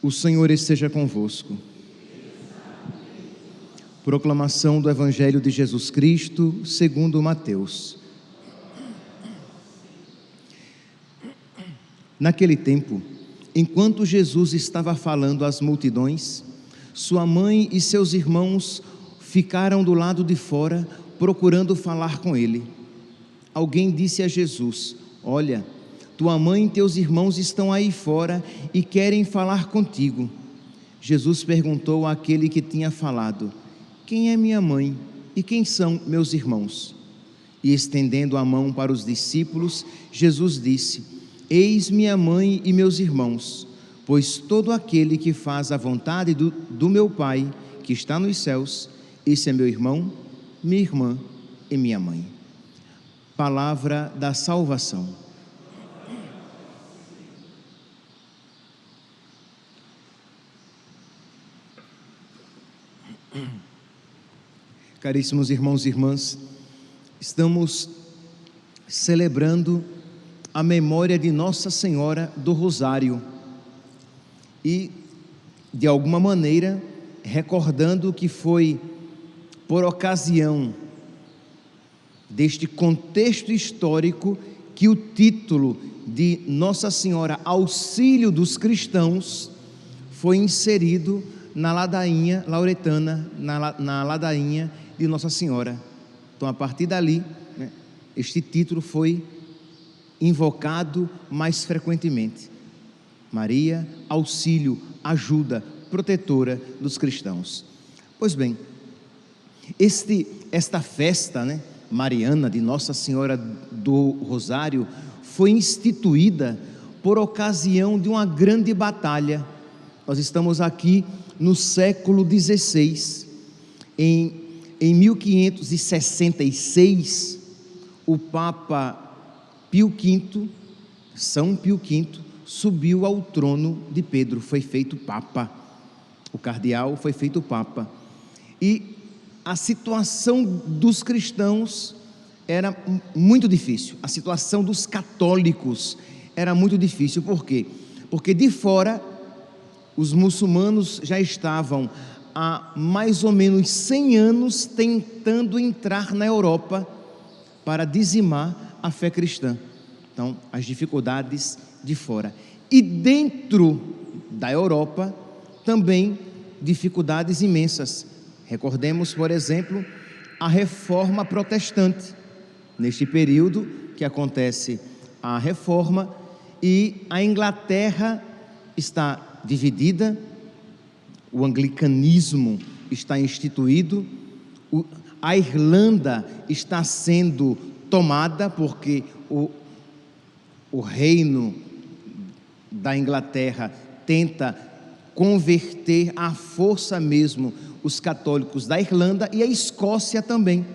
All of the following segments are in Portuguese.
O Senhor esteja convosco. Proclamação do Evangelho de Jesus Cristo, segundo Mateus. Naquele tempo, enquanto Jesus estava falando às multidões, sua mãe e seus irmãos ficaram do lado de fora, procurando falar com ele. Alguém disse a Jesus: "Olha, tua mãe e teus irmãos estão aí fora e querem falar contigo." Jesus perguntou àquele que tinha falado: "Quem é minha mãe e quem são meus irmãos?" E estendendo a mão para os discípulos, Jesus disse: "Eis minha mãe e meus irmãos, pois todo aquele que faz a vontade do meu Pai, que está nos céus, esse é meu irmão, minha irmã e minha mãe." Palavra da salvação. Caríssimos irmãos e irmãs, estamos celebrando a memória de Nossa Senhora do Rosário e, de alguma maneira, recordando que foi por ocasião deste contexto histórico que o título de Nossa Senhora Auxílio dos Cristãos foi inserido na ladainha lauretana, na ladainha de Nossa Senhora. Então, a partir dali, este título foi invocado mais frequentemente. Maria, auxílio, ajuda, protetora dos cristãos. Pois bem, esta festa, mariana de Nossa Senhora do Rosário foi instituída por ocasião de uma grande batalha. Nós estamos aqui no século XVI. Em 1566, o Papa Pio V, São Pio V, subiu ao trono de Pedro, foi feito Papa. O cardeal foi feito Papa. E a situação dos cristãos era muito difícil, a situação dos católicos era muito difícil. Por quê? Porque de fora, os muçulmanos já estavam há mais ou menos 100 anos tentando entrar na Europa para dizimar a fé cristã. Então, as dificuldades de fora. E dentro da Europa, também dificuldades imensas. Recordemos, por exemplo, a Reforma Protestante. Neste período que acontece a Reforma, e a Inglaterra está dividida, o anglicanismo está instituído, a Irlanda está sendo tomada, porque o reino da Inglaterra tenta converter à força mesmo os católicos da Irlanda, e a Escócia também.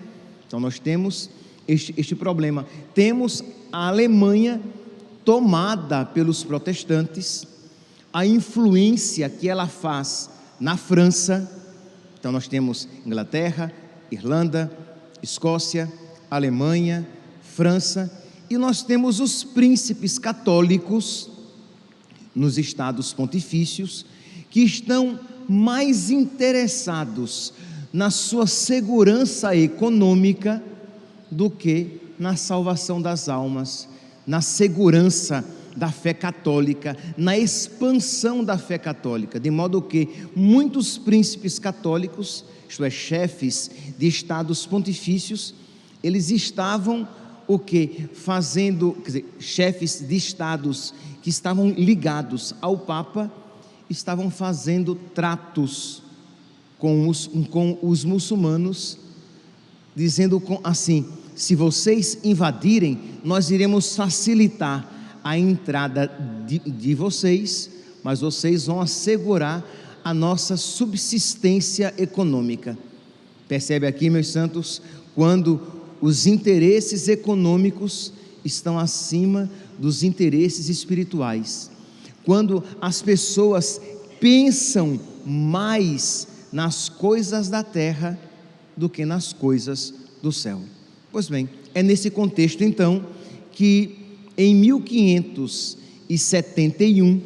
Então nós temos este problema. Temos a Alemanha tomada pelos protestantes, a influência que ela faz na França. Então nós temos Inglaterra, Irlanda, Escócia, Alemanha, França, e nós temos os príncipes católicos nos estados pontifícios, que estão mais interessados na sua segurança econômica do que na salvação das almas, na segurança da fé católica, na expansão da fé católica, de modo que muitos príncipes católicos, isto é, chefes de estados pontifícios, eles estavam fazendo, chefes de estados que estavam ligados ao Papa, estavam fazendo tratos com os muçulmanos, dizendo assim: se vocês invadirem, nós iremos facilitar a entrada de vocês, mas vocês vão assegurar a nossa subsistência econômica. Percebe aqui, meus santos, quando os interesses econômicos estão acima dos interesses espirituais, quando as pessoas pensam mais nas coisas da terra do que nas coisas do céu. Pois bem, é nesse contexto então que em 1571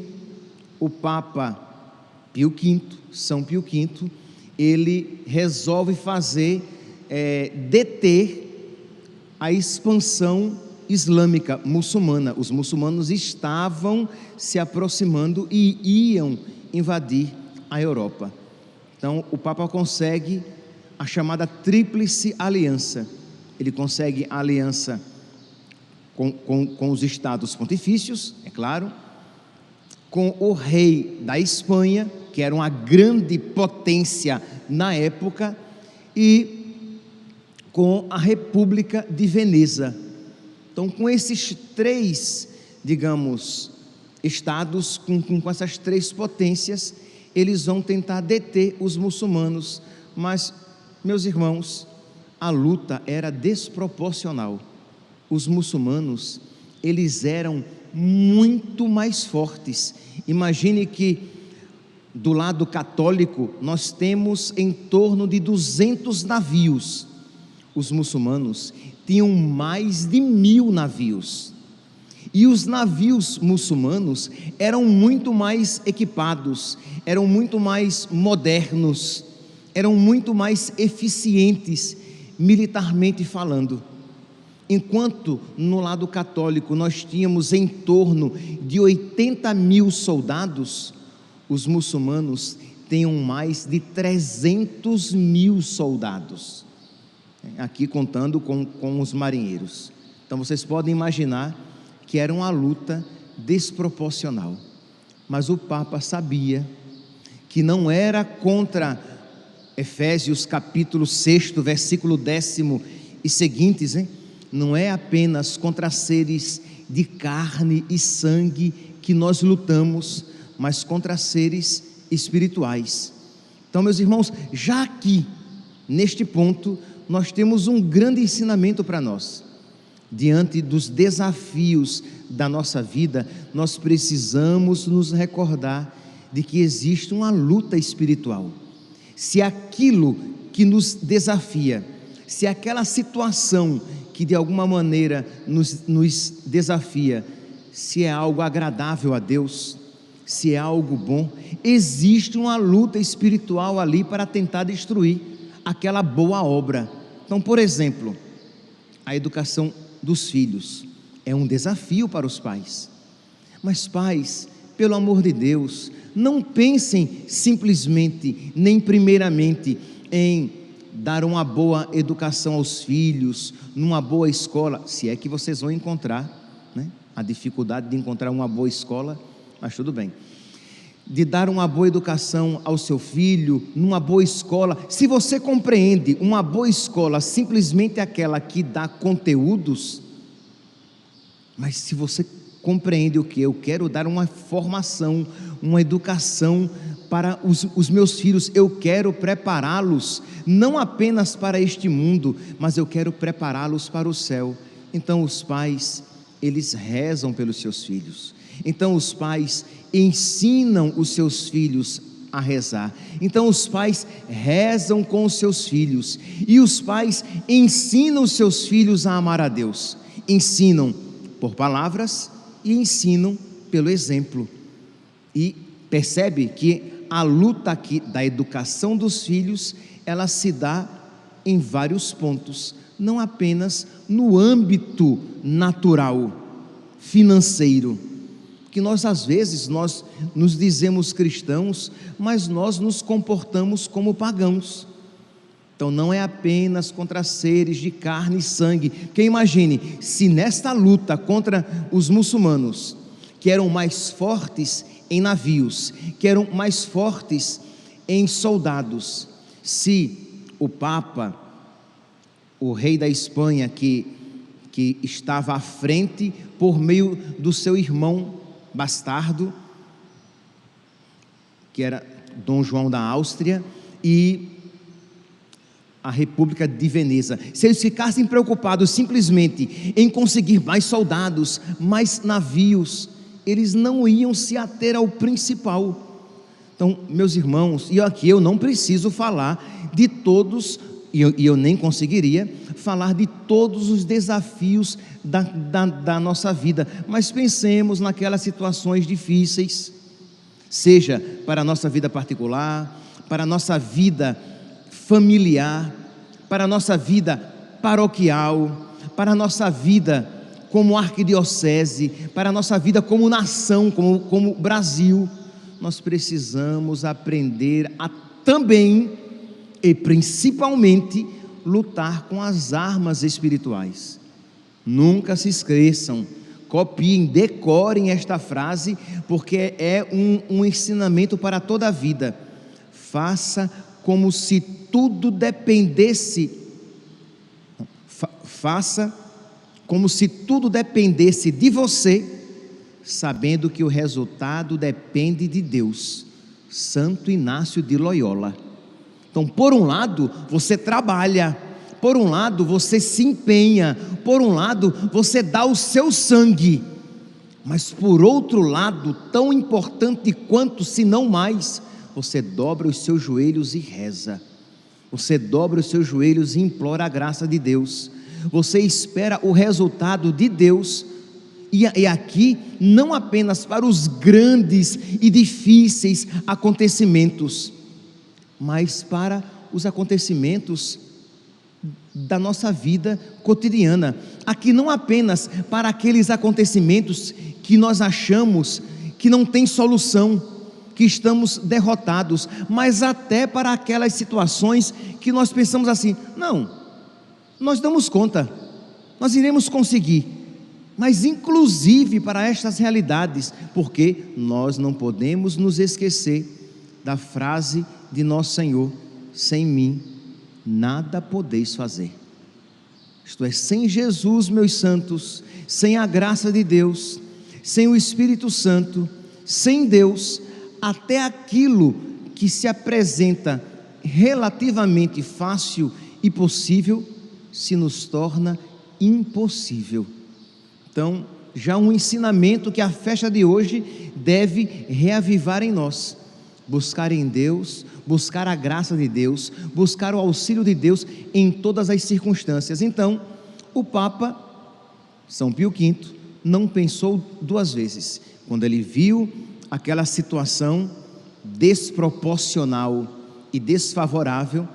o Papa Pio V, São Pio V, ele resolve deter a expansão islâmica muçulmana. Os muçulmanos estavam se aproximando e iam invadir a Europa. Então o Papa consegue a chamada Tríplice Aliança. Ele consegue a aliança com os estados pontifícios, é claro, com o rei da Espanha, que era uma grande potência na época, e com a República de Veneza. Então, com esses três, digamos, estados, com essas três potências, eles vão tentar deter os muçulmanos. Mas, meus irmãos, a luta era desproporcional. Os muçulmanos, eles eram muito mais fortes. Imagine que do lado católico nós temos em torno de 200 navios. Os muçulmanos tinham mais de 1000 navios. E os navios muçulmanos eram muito mais equipados, eram muito mais modernos, eram muito mais eficientes militarmente falando. Enquanto no lado católico nós tínhamos em torno de 80.000 soldados, os muçulmanos tinham mais de 300.000 soldados, aqui contando com os marinheiros. Então vocês podem imaginar que era uma luta desproporcional. Mas o Papa sabia que não era contra Efésios capítulo 6, versículo 10 e seguintes, não é apenas contra seres de carne e sangue que nós lutamos, mas contra seres espirituais. Então, meus irmãos, já aqui, neste ponto, nós temos um grande ensinamento para nós. Diante dos desafios da nossa vida, nós precisamos nos recordar de que existe uma luta espiritual. Se aquilo que nos desafia, se aquela situação que de alguma maneira nos desafia, se é algo agradável a Deus, se é algo bom, existe uma luta espiritual ali para tentar destruir aquela boa obra. Então, por exemplo, a educação dos filhos é um desafio para os pais. Mas pais, pelo amor de Deus, não pensem simplesmente, nem primeiramente, em dar uma boa educação aos filhos, numa boa escola, se é que vocês vão encontrar, a dificuldade de encontrar uma boa escola, mas tudo bem, de dar uma boa educação ao seu filho, numa boa escola. Se você compreende uma boa escola simplesmente aquela que dá conteúdos, mas se você compreende o que? Eu quero dar uma formação, uma educação para os meus filhos, eu quero prepará-los, não apenas para este mundo, mas eu quero prepará-los para o céu. Então os pais, eles rezam pelos seus filhos. Então os pais ensinam os seus filhos a rezar. Então os pais rezam com os seus filhos. E os pais ensinam os seus filhos a amar a Deus. Ensinam por palavras e ensinam pelo exemplo. E percebe que a luta aqui da educação dos filhos, ela se dá em vários pontos, não apenas no âmbito natural, financeiro, que nós às vezes nós nos dizemos cristãos, mas nós nos comportamos como pagãos. Então não é apenas contra seres de carne e sangue, porque imagine, se nesta luta contra os muçulmanos, que eram mais fortes em navios, que eram mais fortes em soldados, se o Papa, o rei da Espanha, que estava à frente por meio do seu irmão bastardo, que era Dom João da Áustria, e a República de Veneza, se eles ficassem preocupados simplesmente em conseguir mais soldados, mais navios, eles não iam se ater ao principal. Então, meus irmãos, e aqui eu não preciso falar de todos, e eu nem conseguiria falar de todos os desafios da nossa vida, mas pensemos naquelas situações difíceis, seja para a nossa vida particular, para a nossa vida familiar, para a nossa vida paroquial, para a nossa vida como arquidiocese, para a nossa vida como nação, como Brasil. Nós precisamos aprender a também e principalmente lutar com as armas espirituais. Nunca se esqueçam, copiem, decorem esta frase, porque é um ensinamento para toda a vida. Faça como se tudo dependesse, faça como se tudo dependesse de você, sabendo que o resultado depende de Deus. Santo Inácio de Loyola. Então, por um lado, você trabalha, por um lado, você se empenha, por um lado, você dá o seu sangue, mas por outro lado, tão importante quanto, se não mais, você dobra os seus joelhos e reza, você dobra os seus joelhos e implora a graça de Deus, você espera o resultado de Deus, e aqui, não apenas para os grandes e difíceis acontecimentos, mas para os acontecimentos da nossa vida cotidiana. Aqui não apenas para aqueles acontecimentos que nós achamos que não tem solução, que estamos derrotados, mas até para aquelas situações que nós pensamos assim: não, nós damos conta, nós iremos conseguir. Mas inclusive para estas realidades, porque nós não podemos nos esquecer da frase de nosso Senhor: sem mim nada podeis fazer. Isto é, sem Jesus, meus santos, sem a graça de Deus, sem o Espírito Santo, sem Deus, até aquilo que se apresenta relativamente fácil e possível, se nos torna impossível. Então, já um ensinamento que a festa de hoje deve reavivar em nós: buscar em Deus, buscar a graça de Deus, buscar o auxílio de Deus em todas as circunstâncias. Então, o Papa São Pio V não pensou duas vezes. Quando ele viu aquela situação desproporcional e desfavorável,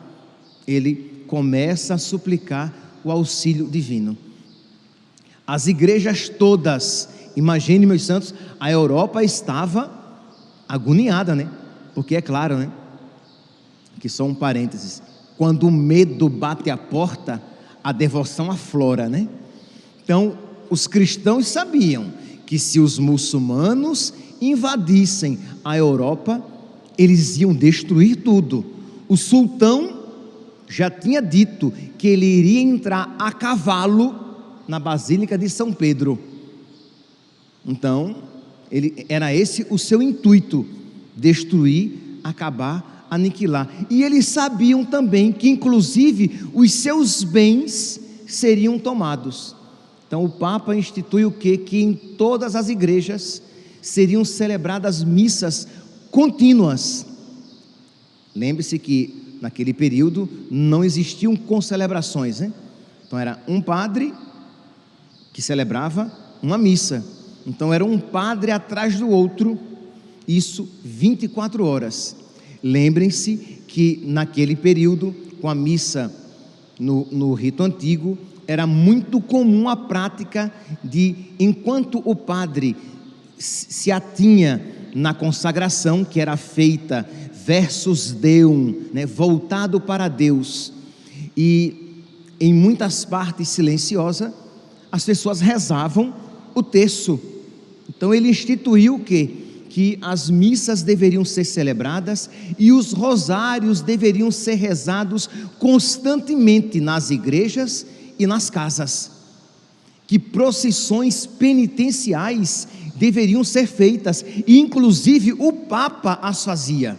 ele começa a suplicar o auxílio divino. As igrejas todas, imagine, meus santos, a Europa estava agoniada, né? Porque é claro, né? Que só um parênteses, quando o medo bate a porta, a devoção aflora, né? Então, os cristãos sabiam que se os muçulmanos invadissem a Europa, eles iam destruir tudo. O sultão já tinha dito que ele iria entrar a cavalo na Basílica de São Pedro. Então, era esse o seu intuito: destruir, acabar, aniquilar. E eles sabiam também que inclusive os seus bens seriam tomados. Então o Papa institui o quê? Que em todas as igrejas seriam celebradas missas contínuas. Lembre-se que naquele período não existiam concelebrações, né? Então era um padre que celebrava uma missa. Então era um padre atrás do outro, isso 24 horas. Lembrem-se que naquele período, com a missa no rito antigo, era muito comum a prática de, enquanto o padre se atinha na consagração, que era feita versus Deum, né, voltado para Deus, e em muitas partes silenciosa, as pessoas rezavam o terço. Então ele instituiu o quê? Que as missas deveriam ser celebradas e os rosários deveriam ser rezados constantemente nas igrejas e nas casas, que procissões penitenciais deveriam ser feitas, e inclusive o Papa as fazia.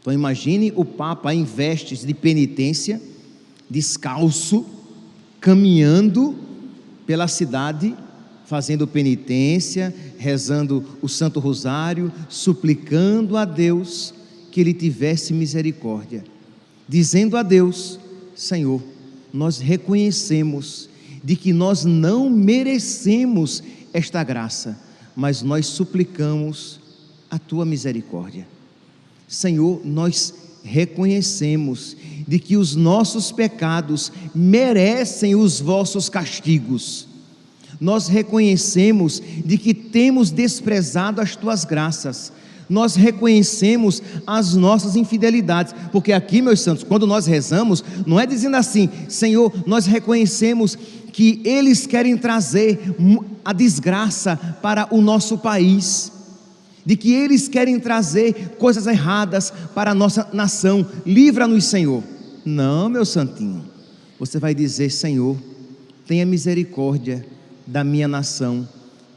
Então imagine o Papa em vestes de penitência, descalço, caminhando pela cidade, fazendo penitência, rezando o Santo Rosário, suplicando a Deus que Ele tivesse misericórdia, dizendo a Deus: Senhor, nós reconhecemos de que nós não merecemos esta graça, mas nós suplicamos a tua misericórdia. Senhor, nós reconhecemos de que os nossos pecados merecem os vossos castigos. Nós reconhecemos de que temos desprezado as tuas graças. Nós reconhecemos as nossas infidelidades, porque aqui, meus santos, quando nós rezamos, não é dizendo assim: Senhor, nós reconhecemos que eles querem trazer a desgraça para o nosso país, de que eles querem trazer coisas erradas para a nossa nação, livra-nos, Senhor. Não, meu santinho, você vai dizer: Senhor, tenha misericórdia da minha nação,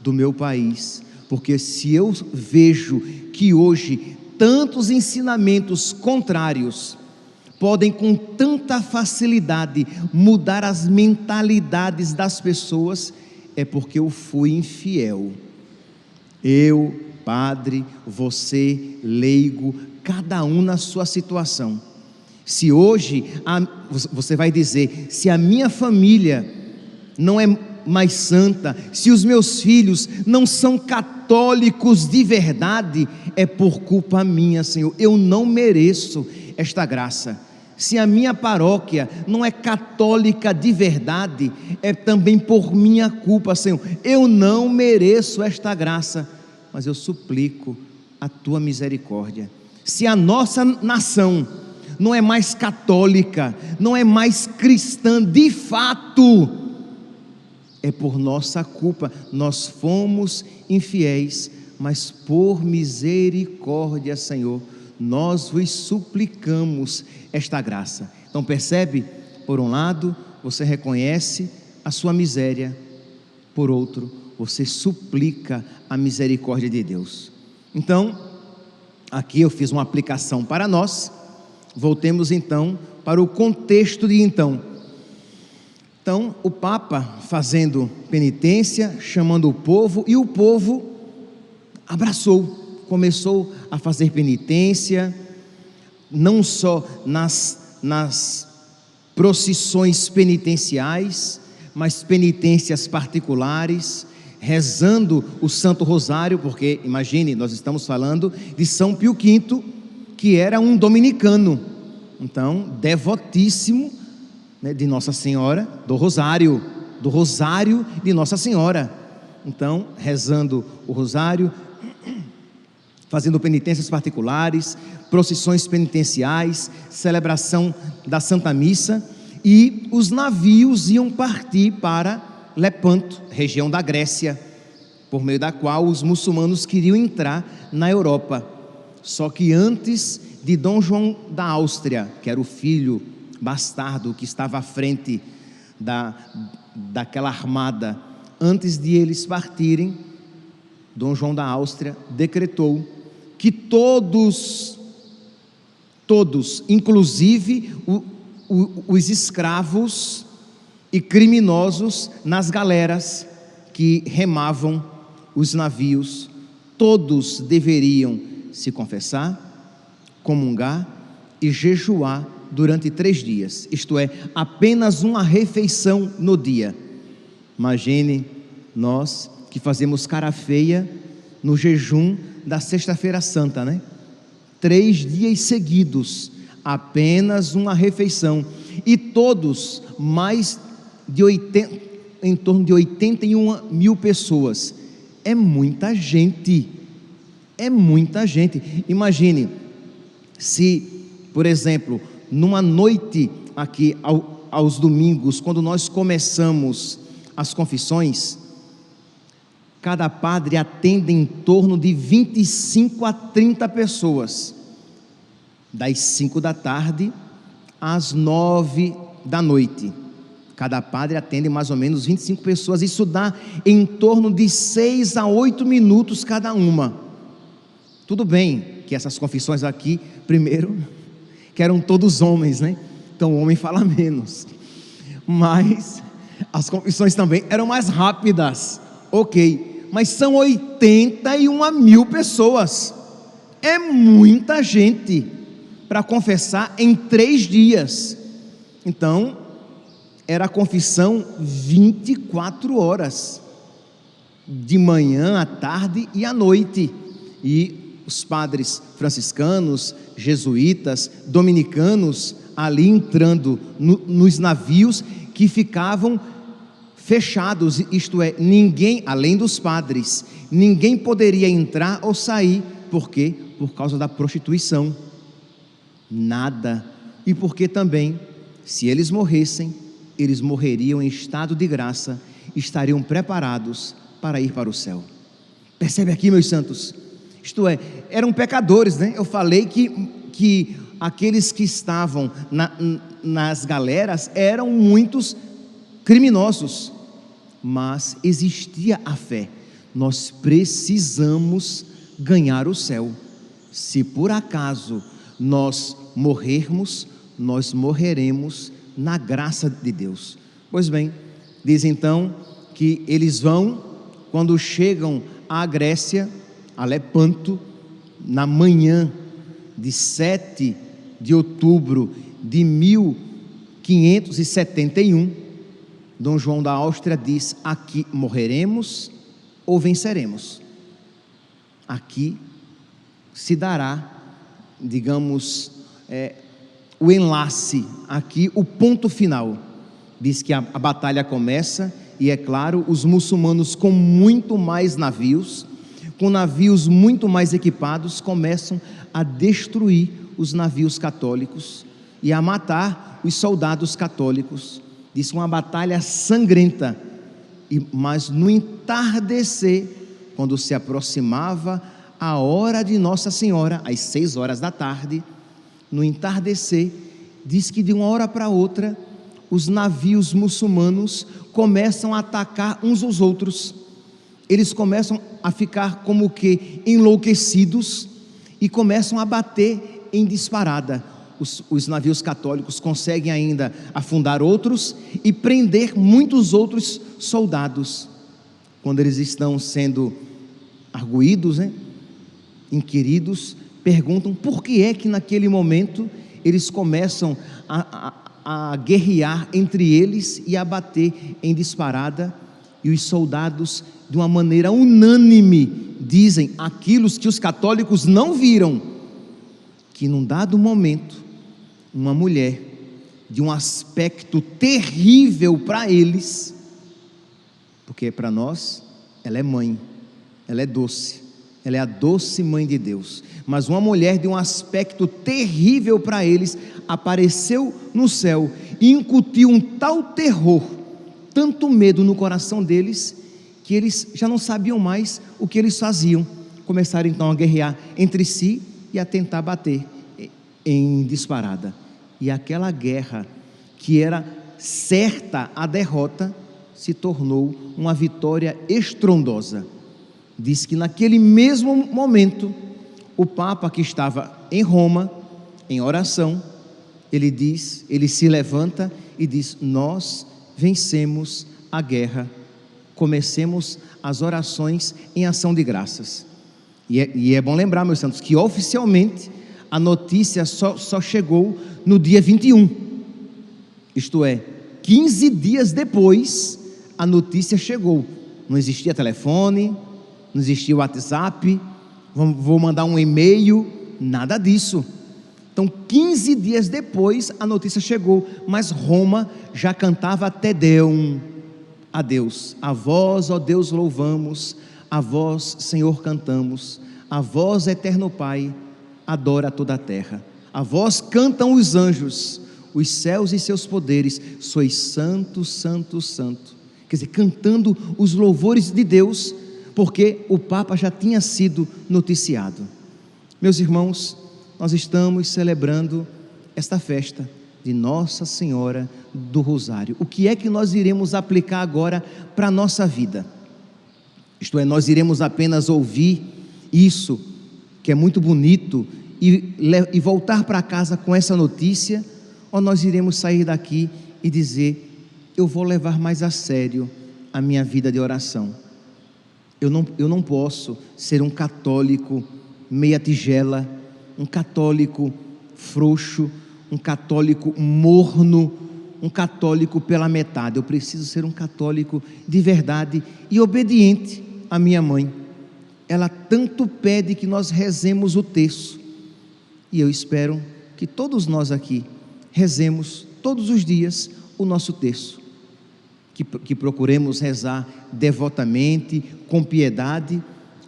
do meu país, porque se eu vejo que hoje tantos ensinamentos contrários podem com tanta facilidade mudar as mentalidades das pessoas, é porque eu fui infiel. Eu, padre, você, leigo, cada um na sua situação. Se hoje, você vai dizer, se a minha família não é mais santa, se os meus filhos não são católicos de verdade, é por culpa minha, Senhor, eu não mereço esta graça. Se a minha paróquia não é católica de verdade, é também por minha culpa, Senhor, eu não mereço esta graça, mas eu suplico a tua misericórdia. Se a nossa nação não é mais católica, não é mais cristã de fato, é por nossa culpa, nós fomos infiéis, mas por misericórdia, Senhor, nós vos suplicamos esta graça. Então percebe? Por um lado, você reconhece a sua miséria, por outro, você suplica a misericórdia de Deus. Então, aqui eu fiz uma aplicação para nós. Voltemos então para o contexto de então. Então, o Papa fazendo penitência, chamando o povo, e o povo abraçou, começou a fazer penitência, não só nas procissões penitenciais, mas penitências particulares, rezando o Santo Rosário, porque imagine, nós estamos falando de São Pio V, que era um dominicano, então devotíssimo de Nossa Senhora, do Rosário de Nossa Senhora. Então, rezando o Rosário, fazendo penitências particulares, procissões penitenciais, celebração da Santa Missa, e os navios iam partir para Lepanto, região da Grécia, por meio da qual os muçulmanos queriam entrar na Europa. Só que antes de Dom João da Áustria, que era o filho bastardo que estava à frente daquela armada, antes de eles partirem, Dom João da Áustria decretou que todos, inclusive os escravos e criminosos nas galeras que remavam os navios, todos deveriam se confessar, comungar e jejuar durante 3 dias, isto é, apenas uma refeição no dia. Imagine nós que fazemos cara feia no jejum da Sexta-feira Santa, né? 3 dias seguidos, apenas uma refeição, e todos, em torno de 81 mil pessoas, é muita gente, imagine, se, por exemplo, numa noite aqui aos domingos, quando nós começamos as confissões, cada padre atende em torno de 25 a 30 pessoas, das 5 da tarde às 9 da noite, cada padre atende mais ou menos 25 pessoas, isso dá em torno de 6 a 8 minutos cada uma. Tudo bem que essas confissões aqui, primeiro, que eram todos homens, né? Então o homem fala menos, mas as confissões também eram mais rápidas, ok, mas são 81 mil pessoas, é muita gente para confessar em 3 dias, então era a confissão 24 horas, de manhã, à tarde e à noite, e os padres franciscanos, jesuítas, dominicanos, ali entrando nos navios que ficavam fechados, isto é, ninguém, além dos padres, ninguém poderia entrar ou sair. Por quê? Por causa da prostituição. Nada. E porque também, se eles morressem, eles morreriam em estado de graça, estariam preparados para ir para o céu. Percebe aqui, meus santos? Isto é, eram pecadores, né? Eu falei que aqueles que estavam nas galeras eram muitos criminosos, mas existia a fé. Nós precisamos ganhar o céu. Se por acaso nós morrermos, nós morreremos na graça de Deus. Pois bem, diz então que eles vão, quando chegam à Grécia, a Lepanto, na manhã de 7 de outubro de 1571, Dom João da Áustria diz: aqui morreremos ou venceremos. Aqui se dará, digamos, o enlace, aqui o ponto final. Diz que a batalha começa, e é claro, os muçulmanos com muito mais navios, com navios muito mais equipados, começam a destruir os navios católicos e a matar os soldados católicos. Diz uma batalha sangrenta, mas no entardecer, quando se aproximava a hora de Nossa Senhora, às 6 horas da tarde, no entardecer, diz que de uma hora para outra, os navios muçulmanos começam a atacar uns aos outros. Eles começam a ficar como que enlouquecidos e começam a bater em disparada. Os navios católicos conseguem ainda afundar outros e prender muitos outros soldados. Quando eles estão sendo arguídos, inquiridos, perguntam por que é que naquele momento eles começam a guerrear entre eles e a bater em disparada. E os soldados, de uma maneira unânime, dizem aquilo que os católicos não viram, que num dado momento, uma mulher de um aspecto terrível para eles, porque para nós ela é mãe, ela é doce, ela é a doce mãe de Deus, mas uma mulher de um aspecto terrível para eles apareceu no céu e incutiu um tal terror, tanto medo no coração deles, que eles já não sabiam mais o que eles faziam. Começaram então a guerrear entre si e a tentar bater em disparada. E aquela guerra, que era certa a derrota, se tornou uma vitória estrondosa. Diz que naquele mesmo momento, o Papa, que estava em Roma, em oração, ele se levanta e diz: nós vencemos a guerra, comecemos as orações em ação de graças. E é bom lembrar, meus santos, que oficialmente a notícia só chegou no dia 21, isto é, 15 dias depois a notícia chegou. Não existia telefone, não existia WhatsApp, vou mandar um e-mail, nada disso. Então 15 dias depois a notícia chegou, mas Roma já cantava Te Deum a Deus. A vós, ó Deus, louvamos, a vós, Senhor, cantamos, a vós, eterno Pai, adora toda a terra, a vós cantam os anjos, os céus e seus poderes, sois santo, santo, santo. Quer dizer, cantando os louvores de Deus, porque o Papa já tinha sido noticiado. Meus irmãos, nós estamos celebrando esta festa de Nossa Senhora do Rosário. O que é que nós iremos aplicar agora para a nossa vida? Isto é, nós iremos apenas ouvir isso, que é muito bonito, e voltar para casa com essa notícia, ou nós iremos sair daqui e dizer: eu vou levar mais a sério a minha vida de oração. Eu não posso ser um católico meia tigela, um católico frouxo, um católico morno, um católico pela metade. Eu preciso ser um católico de verdade e obediente à minha mãe. ela tanto pede que nós rezemos o terço. E eu espero que todos nós aqui rezemos todos os dias o nosso terço, que procuremos rezar devotamente, com piedade,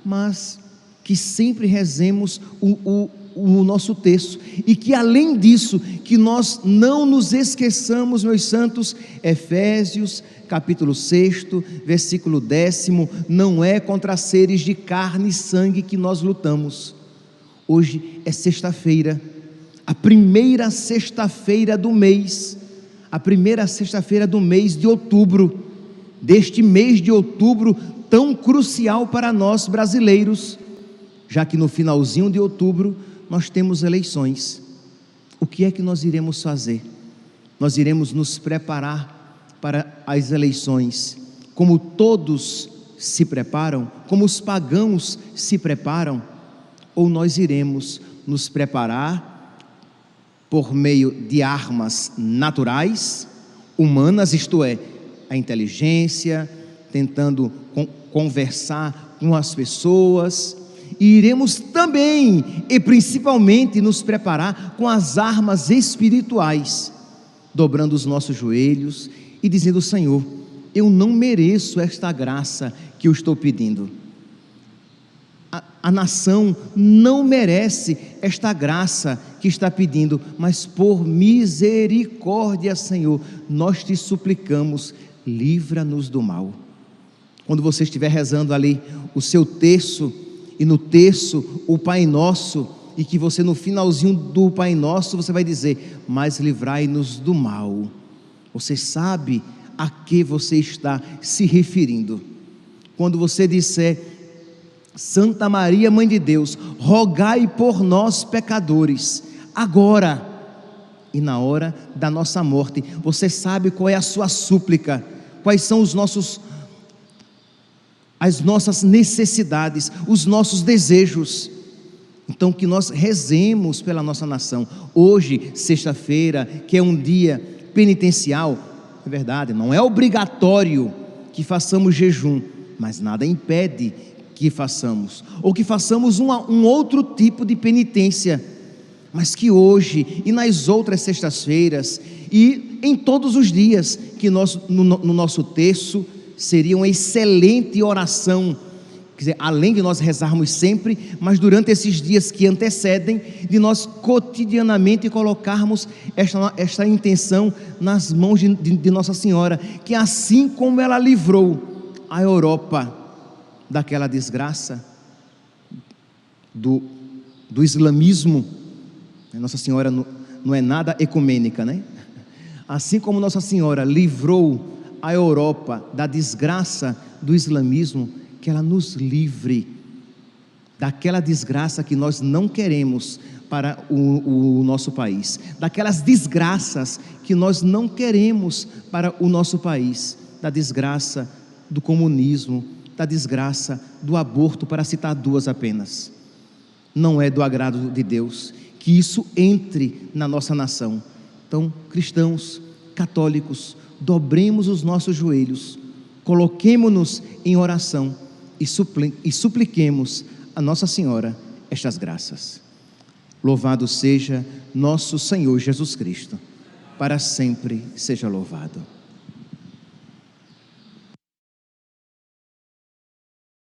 mas que sempre rezemos o nosso terço, e que além disso, que nós não nos esqueçamos, meus santos, Efésios capítulo 6, versículo 10, não é contra seres de carne e sangue que nós lutamos. Hoje é sexta-feira, a primeira sexta-feira do mês, a primeira sexta-feira do mês de outubro, deste mês de outubro tão crucial para nós brasileiros, já que no finalzinho de outubro nós temos eleições. O que é que nós iremos fazer? Nós iremos nos preparar para as eleições, como todos se preparam, como os pagãos se preparam, ou nós iremos nos preparar por meio de armas naturais, humanas, isto é, a inteligência, tentando conversar com as pessoas, e iremos também e principalmente nos preparar com as armas espirituais, dobrando os nossos joelhos e dizendo: Senhor, eu não mereço esta graça que eu estou pedindo. A nação não merece esta graça que está pedindo, mas por misericórdia, Senhor, nós te suplicamos, livra-nos do mal. Quando você estiver rezando ali o seu terço, e no terço o Pai Nosso, e que você no finalzinho do Pai Nosso você vai dizer: mas livrai-nos do mal. Você sabe a que você está se referindo. Quando você disser: Santa Maria, Mãe de Deus, rogai por nós pecadores, agora e na hora da nossa morte. Você sabe qual é a sua súplica, quais são as nossas necessidades, os nossos desejos. Então que nós rezemos pela nossa nação. Hoje, sexta-feira, que é um dia penitencial, é verdade, não é obrigatório que façamos jejum, mas nada impede que façamos, ou que façamos um outro tipo de penitência, mas que hoje e nas outras sextas-feiras e em todos os dias, que nós no nosso terço seria uma excelente oração, quer dizer, além de nós rezarmos sempre, mas durante esses dias que antecedem, de nós cotidianamente colocarmos esta intenção nas mãos de Nossa Senhora, que assim como ela livrou a Europa daquela desgraça do islamismo, Nossa Senhora não é nada ecumênica, né? Assim como Nossa Senhora livrou a Europa da desgraça do islamismo, que ela nos livre daquela desgraça que nós não queremos para o nosso país, daquelas desgraças que nós não queremos para o nosso país, da desgraça do comunismo, da desgraça do aborto, para citar duas apenas. Não é do agrado de Deus que isso entre na nossa nação. Então, cristãos, católicos, dobremos os nossos joelhos, coloquemo-nos em oração e supliquemos a Nossa Senhora estas graças. Louvado seja nosso Senhor Jesus Cristo, para sempre seja louvado.